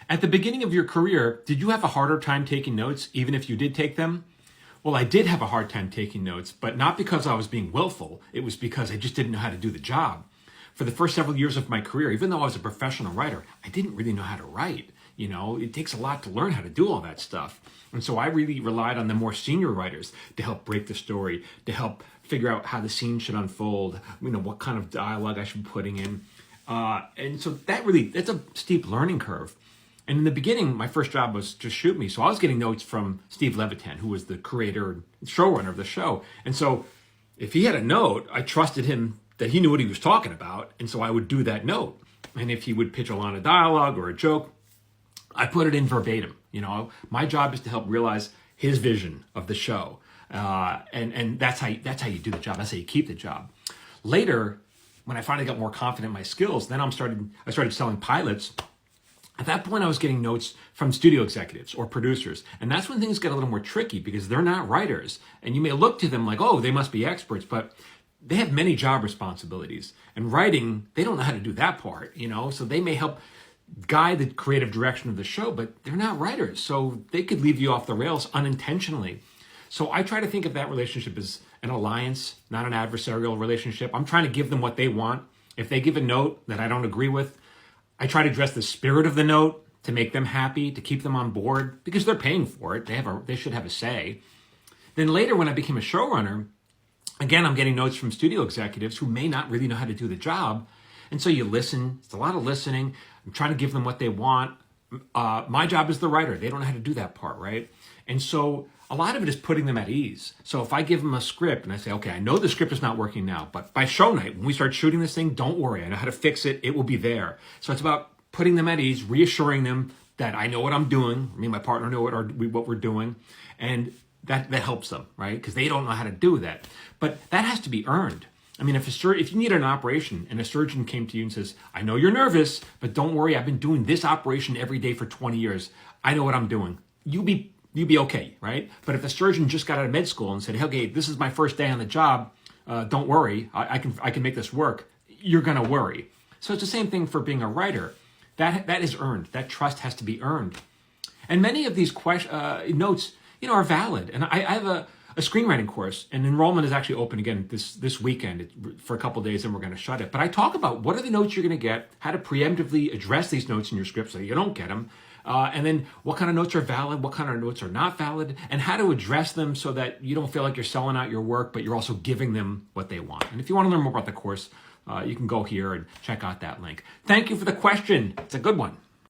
At the beginning of your career, did you have a harder time taking notes, even if you did take them? Well, I did have a hard time taking notes, but not because I was being willful. It was because I just didn't know how to do the job. For the first several years of my career, even though I was a professional writer, I didn't really know how to write. You know, it takes a lot to learn how to do all that stuff. And so I really relied on the more senior writers to help break the story, to help figure out how the scene should unfold, you know, what kind of dialogue I should be putting in. And so that's a steep learning curve. And in the beginning, my first job was just shoot me. So I was getting notes from Steve Levitan, who was the creator and showrunner of the show. And so if he had a note, I trusted him that he knew what he was talking about. And so I would do that note. And if he would pitch a line of dialogue or a joke, I put it in verbatim. You know, my job is to help realize his vision of the show. And that's how you do the job. That's how you keep the job. Later, when I finally got more confident in my skills, then I started selling pilots. At that point, I was getting notes from studio executives or producers. And that's when things get a little more tricky because they're not writers. And you may look to them like, oh, they must be experts, but they have many job responsibilities. And writing, they don't know how to do that part, you know? So they may help guide the creative direction of the show, but they're not writers. So they could leave you off the rails unintentionally. So I try to think of that relationship as an alliance, not an adversarial relationship. I'm trying to give them what they want. If they give a note that I don't agree with, I try to address the spirit of the note to make them happy, to keep them on board, because they're paying for it. They should have a say. Then later, when I became a showrunner, again, I'm getting notes from studio executives who may not really know how to do the job. And so you listen. It's a lot of listening. I'm trying to give them what they want. My job is the writer. They don't know how to do that part, right? And so a lot of it is putting them at ease. So if I give them a script and I say, okay, I know the script is not working now, but by show night, when we start shooting this thing, don't worry. I know how to fix it. It will be there. So it's about putting them at ease, reassuring them that I know what I'm doing. Me and my partner know what we're doing. And that helps them, right? Because they don't know how to do that. But that has to be earned. I mean, if you need an operation and a surgeon came to you and says, I know you're nervous, but don't worry, I've been doing this operation every day for 20 years. I know what I'm doing. You'd be okay, right? But if a surgeon just got out of med school and said, okay, this is my first day on the job, don't worry, I can make this work, you're gonna worry. So it's the same thing for being a writer. That is earned. That trust has to be earned. And many of these notes, you know, are valid. And I have a screenwriting course, and enrollment is actually open again this weekend for a couple of days, and we're going to shut it. But I talk about what are the notes you're going to get, how to preemptively address these notes in your script so you don't get them, and then what kind of notes are valid, what kind of notes are not valid, and how to address them so that you don't feel like you're selling out your work, but you're also giving them what they want. And if you want to learn more about the course, you can go here and check out that link. Thank you for the question. It's a good one.